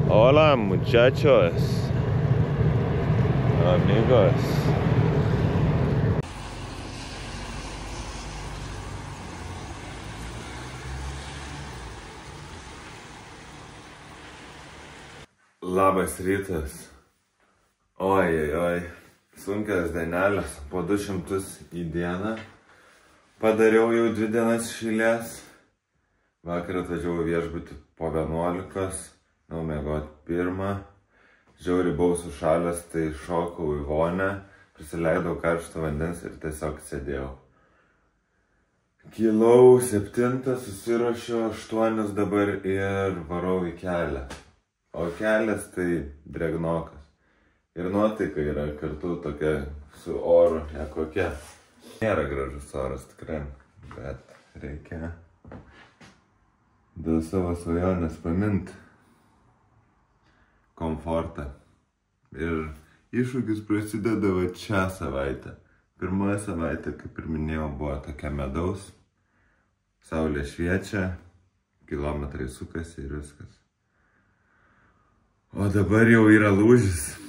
Hola, muchachos, amigos. Labas rytas. Oi. Sunkias dienelės, po 200 į dieną. Padariau jau 2 dienas iš eilės. Vakar atvažiavau viešbutį po 11, numiegoti 1. Žiauriai buvau sušalęs, tai šokau į vonę, prisileidau karšto vandens ir tiesiog sėdėjau. Kilau 7, susiruošiau 8 dabar ir varau į kelią. O kelias tai drėgnokas. Ir nuotaika yra kartu tokia su oru, nekokia. Nėra gražus oras tikrai, bet reikia dėl savo svajonės paminti komfortą. Ir iššūkis prasideda va šią savaitę. Pirmoji savaitė, kaip ir minėjau, buvo tokia medaus. Saulė šviečia, kilometrai sukasi ir viskas. O dabar jau yra lūžis.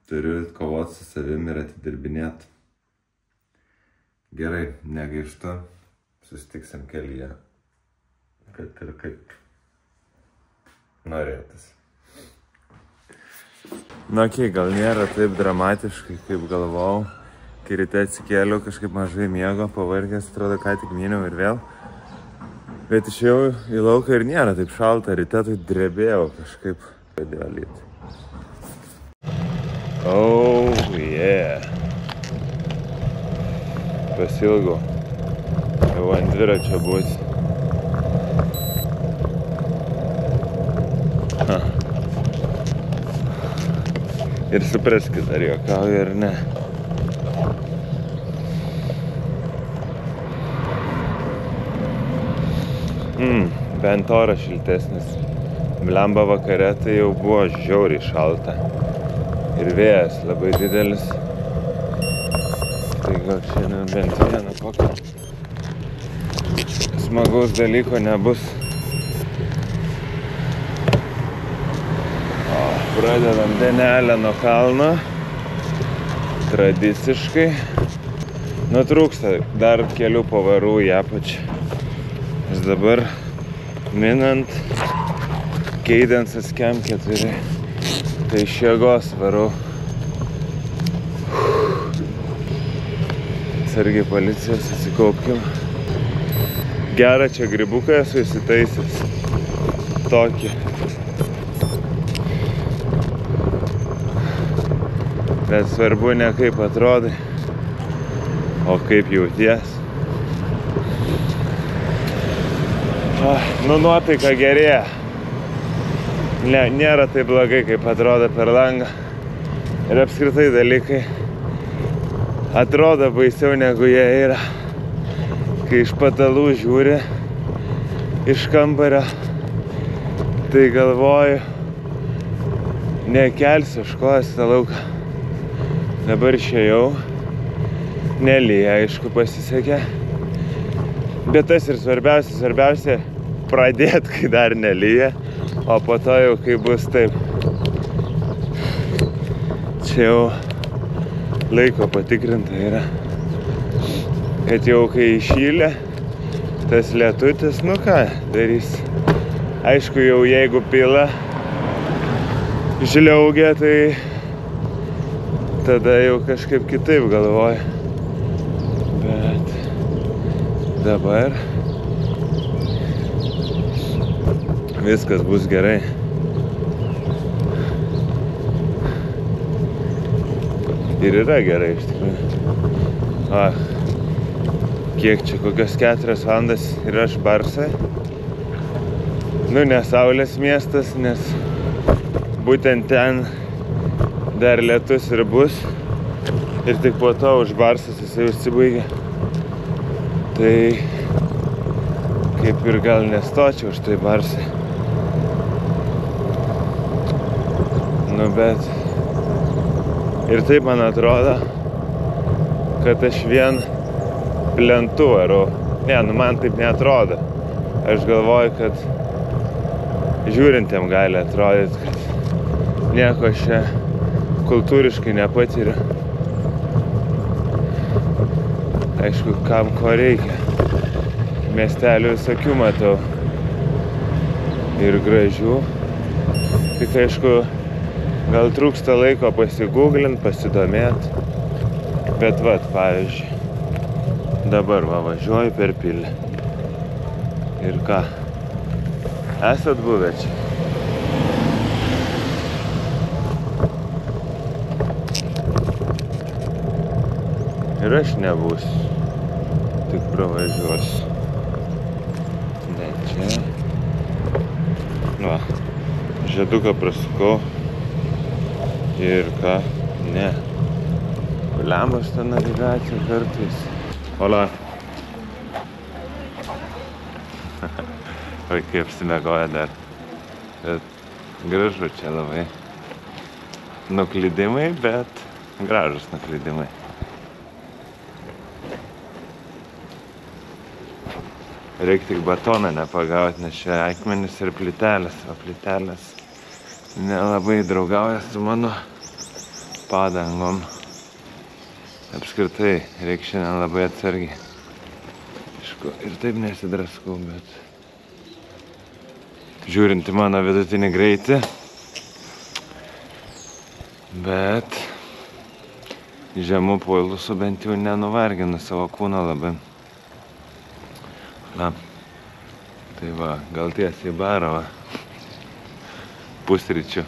Turiu kovoti su savimi ir atidirbinėti. Gerai, negaištu. Susitiksim kelyje. Kad ir kaip norėtųsi. Na, gal nėra taip dramatiškai, kaip galvojau. Kai ryte atsikėliau, kažkaip mažai miego, pavargęs, atrodo, ką tik myniau ir vėl. Bet išėjau į lauką ir nėra taip šalta. Ryte tai drebėjau kažkaip. Pradėjo lyti. Oh, yeah. Pasilgau. Jau ant dviračio būti. Ir supraskit, ar juokauju ar ne. Bent oras šiltesnis. Blemba vakare tai jau buvo žiauriai šalta. Ir vėjas labai didelis. Tai gal šiandien bent vieną kokio smagaus dalyko nebus. Pradedam dienelę nuo kalno. Tradiciškai. Nutrūksta dar kelių pavarų į apačią. Nes dabar minant Keidensas Kem 4. Tai iš jėgos varau. Sargiai policijos, atsikaupkim. Gerą čia grybuką esu įsitaisęs. Tokį. Bet svarbu ne kaip atrodai, o kaip jauties. Nuotaika gerėja. Nėra taip blogai, kaip atrodo per langą. Ir apskritai dalykai atrodo baisiau negu jie yra. Kai iš patalų žiūri iš kambario, tai galvoju, nekelsiu škojas tą lauką. Dabar išėjau, nelyja, aišku, pasisekė. Bet tas ir svarbiausia pradėti, kai dar nelyja. O po to jau, kai bus taip. Čia jau laiko patikrinta yra. Kad jau kai išylė, tas lietutis, nu ką darys. Aišku, jau jeigu pila žliaugia, tai tada jau kažkaip kitaip galvoju. Bet dabar viskas bus gerai. Ir yra gerai iš tikrųjų. Kiek čia, kokios 4 valandas ir aš Barsai. Nu, ne Saulės miestas, nes būtent ten dar lietus ir bus. Ir tik po to už Barsas jisai užsibaigia. Tai kaip ir gal nestočiau už tai Barsai. Nu, bet ir taip man atrodo, kad aš vien plentu varau. Ne, nu man taip neatrodo. Aš galvoju, kad žiūrintiem gali atrodyti, kad nieko aš čia kultūriškai nepatiriu. Aišku, kam ko reikia. Miestelių visokių matau. Ir gražių. Tik aišku, gal trūksta laiko pasigūglint, pasidomėt. Bet vat, pavyzdžiui, dabar važiuoju per pilį. Ir ką? Esat buvę čia? Ir aš nebūsiu. Tik pravažiuosiu. Ne čia. Va. Žieduką prasukau. Ir ką? Ne. Lemba šitą navigaciją kartais. Ola. Vaikai apsimiegoja dar. Bet gražu čia labai. Nuklydimai, bet gražus nuklydimai. Reikia tik batoną nepagauti, nes čia akmenys ir plytelės, o plytelės nelabai draugauja su mano padangom. Apskritai, reikia šiandien labai atsargiai. Aišku, ir taip nesidraskau, bet žiūrint į mano vidutinį greitį, bet žemų poilusų bent jau nenuvarginu savo kūną labai. Na, tai va, gal tiesiai į barą, va, pusryčių.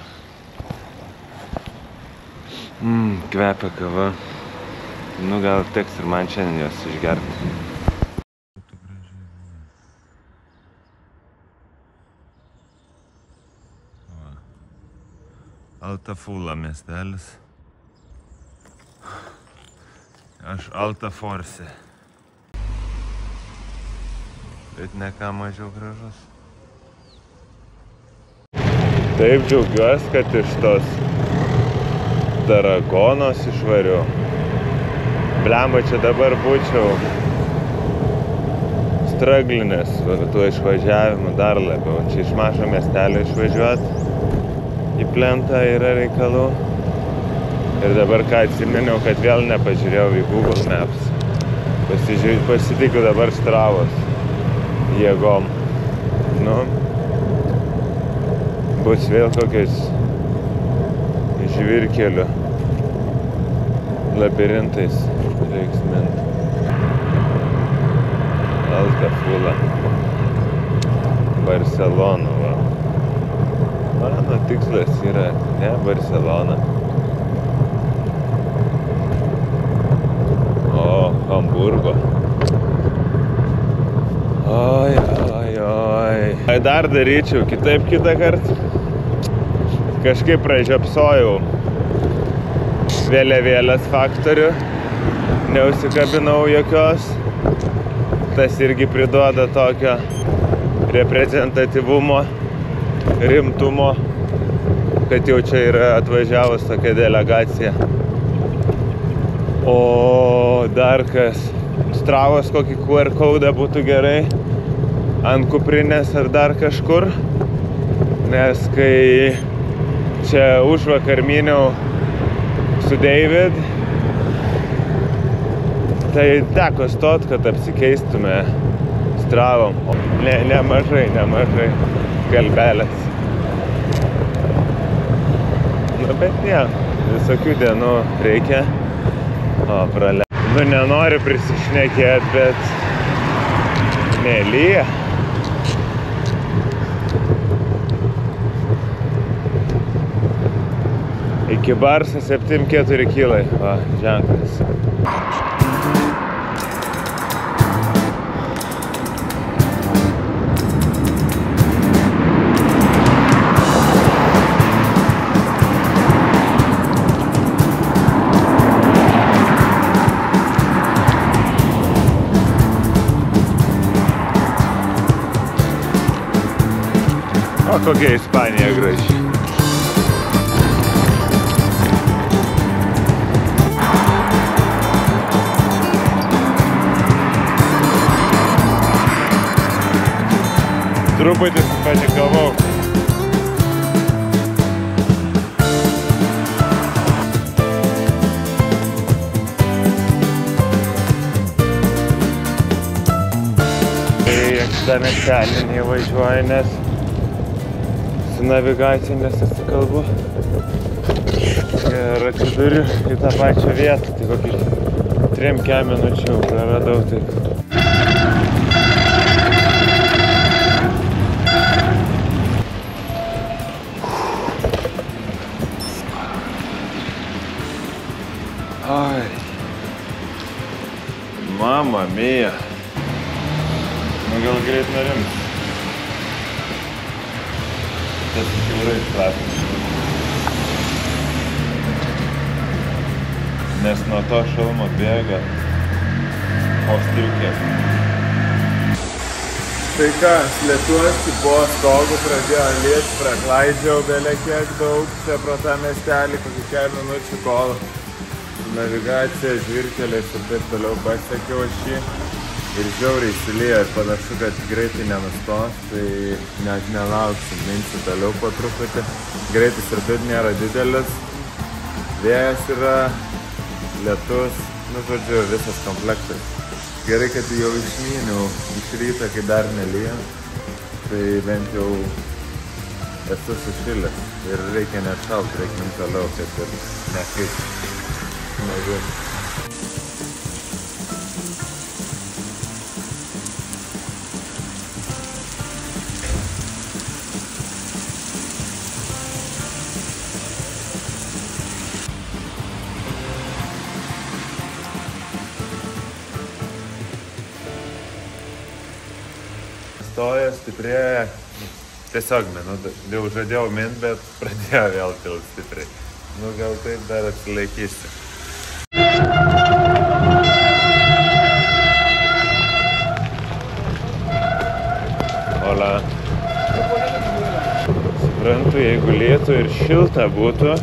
Kvepia kava. Nu, gal teks ir man šiandien jos išgerti. Altafula miestelis. Aš Altaforse. Bet ne ką mažiau gražus. Taip džiaugiuosi, kad iš tos Taragonos išvariau. Blemba, čia dabar būčiau straglinės, tuo išvažiavimu dar labiau. Čia iš mažo miestelio išvažiuot į plentą yra reikalų. Ir dabar ką atsiminiau, kad vėl nepažiūrėjau į Google Maps. Pasitikiu dabar Stravos jėgom. Nu, bus vėl kokiais žvyrkelių labirintais reiks mint. Altafula. Barcelona, va. Mano tikslas yra ne Barcelona, o Hamburgo. Oi, oi, oi. Dar daryčiau kitaip kitą kartą. Kažkaip pražiopsojau vėliavėlės faktorių. Neusikabinau jokios. Tas irgi priduoda tokio reprezentatyvumo, rimtumo, kad jau čia yra atvažiavus tokia delegacija. O dar kas, Stravos kokį QR kodą būtų gerai ant kuprinės ar dar kažkur, nes kai čia užvakar myniau su David, tai teko stot, kad apsikeistume Stravom. Nemažai kalbelės. Na, bet ne, visokių dienų reikia. O, prale. Nu, nenoriu prisišnekėti, bet nelyja. Iki Barso 7,4 kilai. Va, ženklas. O kokia Ispanija graži. Truputį panikavau. tą miestelį neįvažiuoju, nes su navigacija nesusikalbu. Ir atsiduriu į tą pačią vietą, tai kokį 3 minučių praradau taip. Ai. Mama mia. Nu gal greit nurims. Tas kiaurai šlapimas. Nes nuo to šalmo bėga o striukė. Tai ką, slėpiuosi po stogu, pradėjo lyt, praklaidžiau belė kiek daug čia pro tą miestelį, kokį 4 minučių, kol navigacija, žvirkeliais ir taip toliau pasiekiau aš jį. Ir žiauriai įsiliejo ir panašu, kad greitai nenustos, tai net nelauksim, minsiu toliau po truputį. Greitis ir taip nėra didelis, vėjas yra, lietus, nu žodžiu, visas komplektas. Gerai, kad jau išmyniau iš ryto, kai dar nelyja, tai bent jau esu sušilęs ir reikia nešalt, reikia toliau, kad ir nekaip smagu. Stoja, stiprėja, tiesiog minu, jau žadėjau mint, bet pradėjo vėl pilt stipriai. Nu gal taip dar atsilaikysiu. Hola. Suprantu, jeigu lietų ir šilta būtų,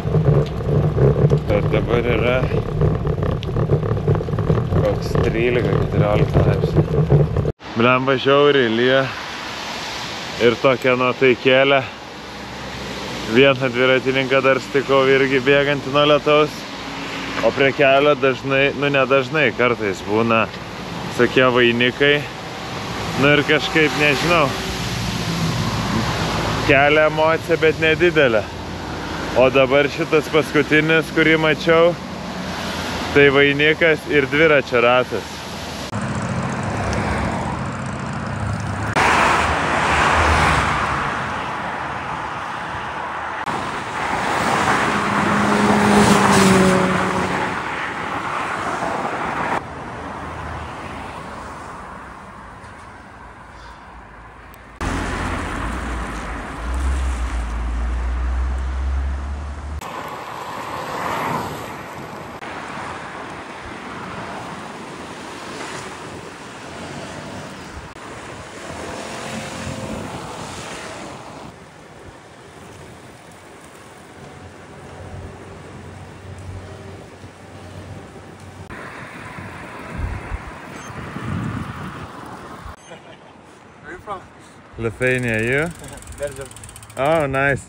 bet dabar yra koks 13-14 laipsnių. Blemba žiauriai lyja ir tokia nuotaikėlė. Vieną dviratininką dar stikau irgi bėgantį nuo lietaus, o prie kelio dažnai, nu nedažnai, kartais būna tokie vainikai. Nu ir kažkaip, nežinau, kelia emocija, bet nedidelė. O dabar šitas paskutinis, kurį mačiau, tai vainikas ir dviračio ratas. Lithuania, you? Belgium. Oh, nice.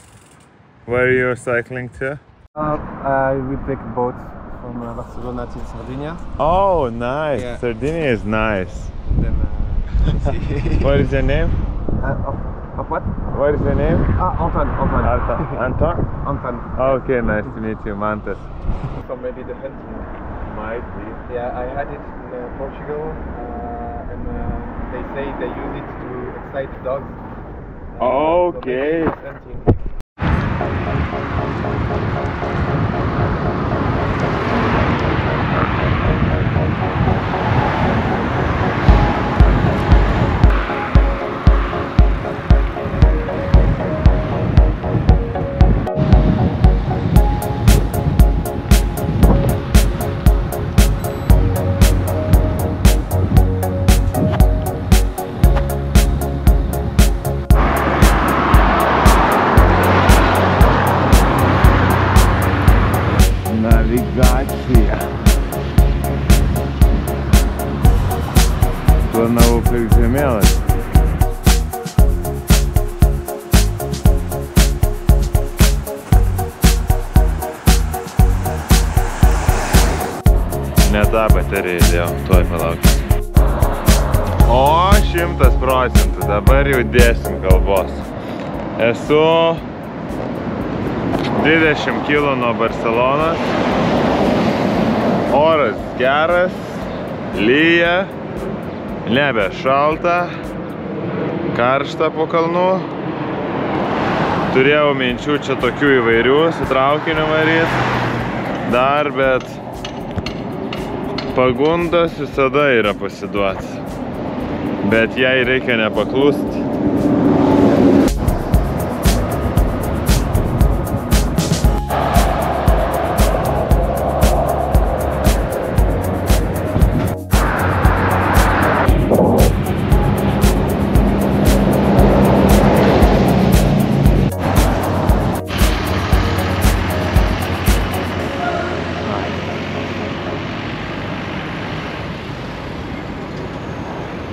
Where are you cycling to? We take a boat from Barcelona to Sardinia. Oh, nice. Yeah. Sardinia is nice. Then What is your name? of what? What is your name? Anton. Anton? Anton. Okay, nice to meet you, Mantas. From maybe the hunting. Might be. Yeah, I had it in Portugal, and they say they use it to excite dogs. Okay. So hunting. Navigacija. Planavau pirkt žemėlapį. Ne tą bateriją įdėjau, tuoj palauksiu. O, 100%, dabar jau dėsim kalbos. Esu 20 km nuo Barcelonos. Oras geras, lyja, nebe šalta, karšta po kalnų. Turėjau minčių čia tokių įvairių, su traukiniu varyt dar, bet pagundas visada yra pasiduoti. Bet jai reikia nepaklusti.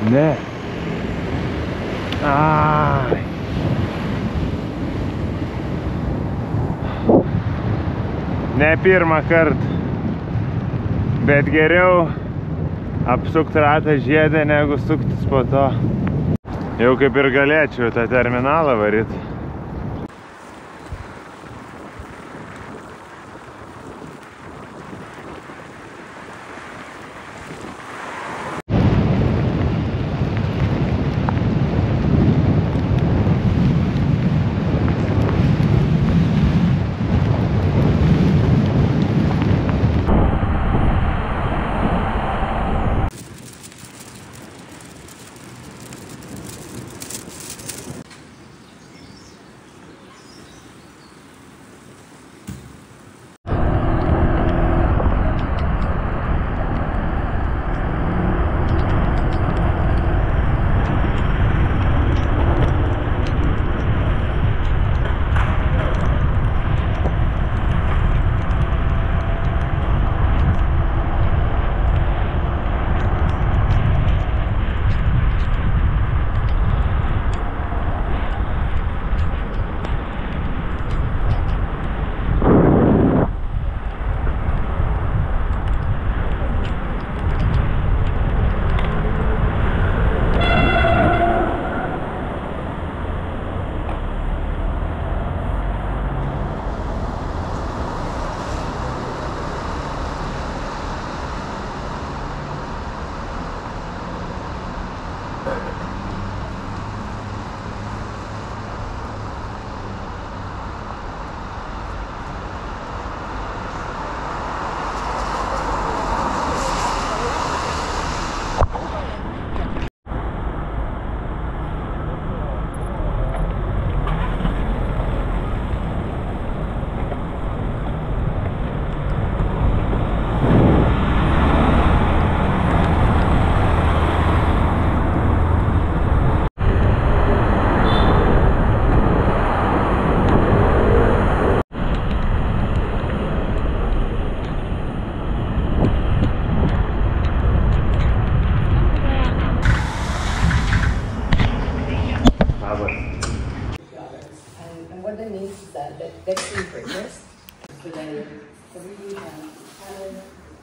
Ne. Ai. Ne pirmą kartą. Bet geriau apsukti ratą žiedę, negu suktis po to. Jau kaip ir galėčiau tą terminalą varyt.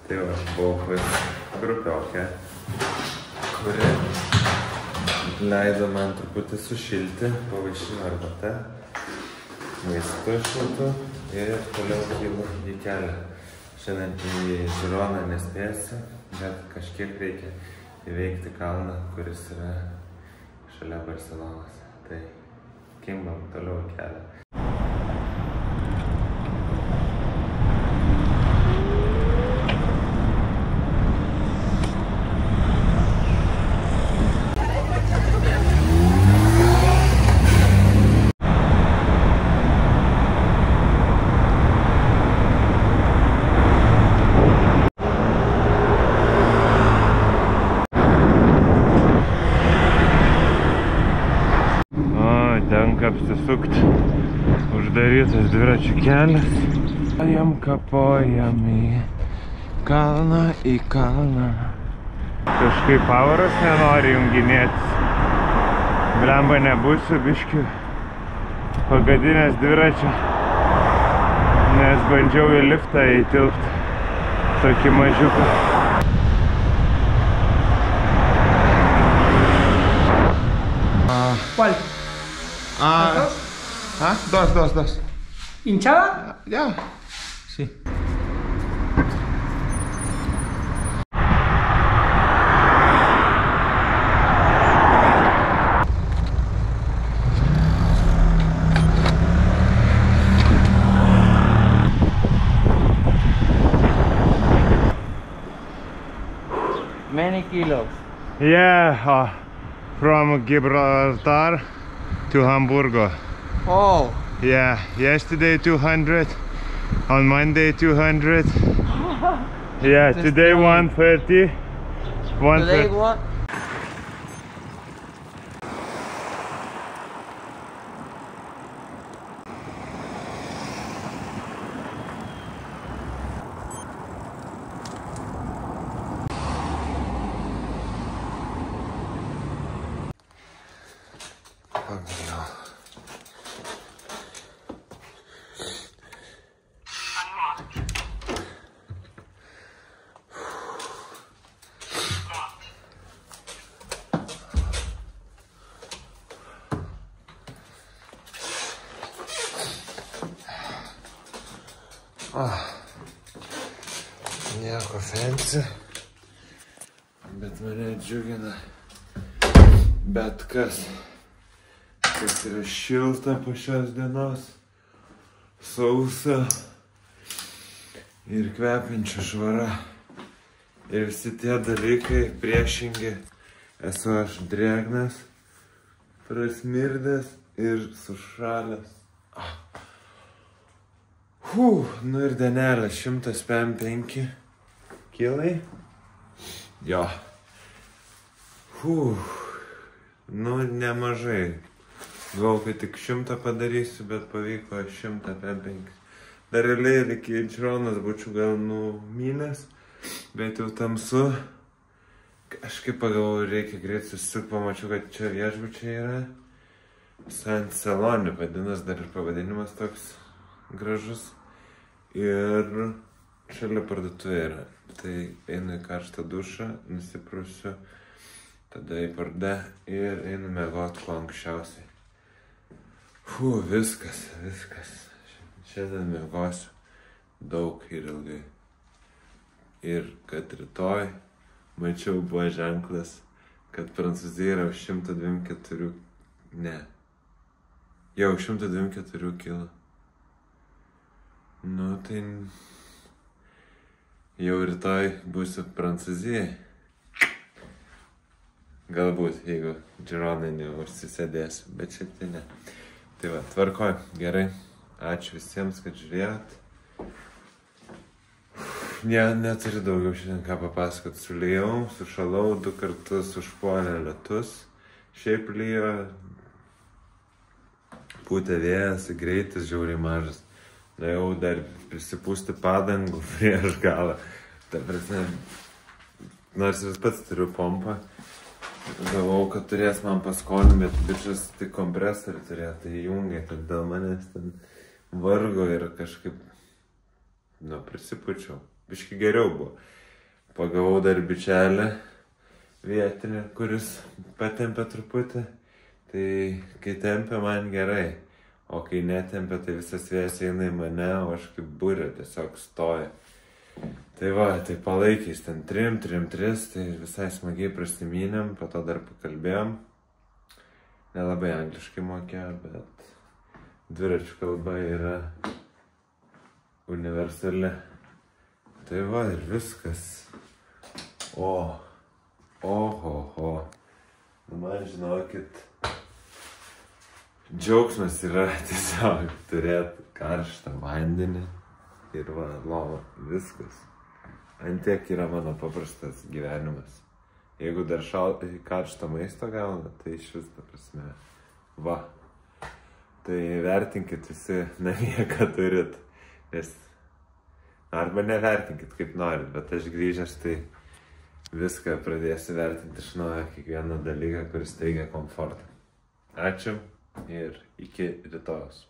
Tai va, buvau pas grupiokę, kuri leido man truputį sušilti, pavaišino arbata, maistu šiltu ir toliau kylu į kelią. Šiandien į Žironą nespėsiu, bet kažkiek reikia įveikti kalną, kuris yra šalia Barcelonos. Tai kimbam toliau į kelią. Tenka apsisukti, uždarytas dviračių kelias. Jam kapojam į kalną. Kažkaip pavaras nenori junginėtis. Blemba nebūsiu biškių pagadinęs dviračio, nes bandžiau į liftą įtilpti tokį mažiuką. ¿Cuál? Dos. ¿Hinchada? Ya. Sí. Many kilos. Yeah, from Gibraltar to Hamburgo. Oh. Yeah, yesterday 200, on Monday 200. Yeah, today 130. Today what? Nieko fancy, bet mane džiugina bet kas yra šilta po šios dienos, sausa ir kvepiančia švara. Ir visi tie dalykai priešingi. Esu aš drėgnas, prasmirdęs ir sušalęs. Nu ir dienelė 105 kilai. Jo. Nu nemažai. Galvoju, kad tik 100 padarysiu, bet pavyko 105. Dar realiai iki Džironos būčiau gal numynęs, bet jau tamsu. Kažkaip pagalvoju, reikia greit susisuk, pamačiau, kad čia viešbučiai yra. San Celoni vadinas, dar ir pavadinimas toks gražus. Ir šalia parduotuvė yra. Tai einu į karštą dušą, nusiprausiu, tada į pardę ir einu miegot kuo anksčiausiai. Viskas. Šiandien miegosiu daug ir ilgai. Ir kad rytoj, mačiau, buvo ženklas, kad Prancūzija yra už 124, ne, jau 124 kilų. Nu, tai jau rytoj būsiu Prancūzijai. Galbūt, jeigu Džironai neužsisėdėsiu, bet šiaip tai ne. Tai va, tvarkoj, gerai. Ačiū visiems, kad žiūrėjot. Neturiu daugiau šiandien ką papasakot. Sulijau, sušalau, 2 kartus užpuolė lietus. Šiaip lijo, pūtė vėjas, greitis žiauriai mažas. Na jau dar prisipūsti padangų prieš galą. Ta prasme, nors vis pats turiu pompą. Galvau, kad turės man paskolinti, bet bičas tik kompresorių turėjo, tai jungia, kad dėl manęs ten vargo ir kažkaip, prisipučiau. Biški geriau buvo. Pagavau dar bičelį vietinį, kuris patempė truputį. Tai kai tempė man gerai, o kai netempė, tai visas vėjas eina į mane, o aš kaip burė tiesiog stoja. Tai va, tai palaikys ten 3, tai visai smagiai prasimynėm, po to dar pakalbėjom. Nelabai angliškai mokėjo, bet dviračių kalba yra universali. Tai va, ir viskas. Man žinokit, džiaugsmas yra tiesiog turėti karštą vandenį ir va, lova, viskas. Antiek yra mano paprastas gyvenimas. Jeigu dar karštą maisto gauna, tai iš vis, ta prasme, va. Tai vertinkit visi namie, ką turit, nes arba nevertinkit kaip norit, bet aš grįžęs tai viską pradėsiu vertinti iš naujo, kiekvieną dalyką, kuris teigia komfortą. Ačiū ir iki rytojus.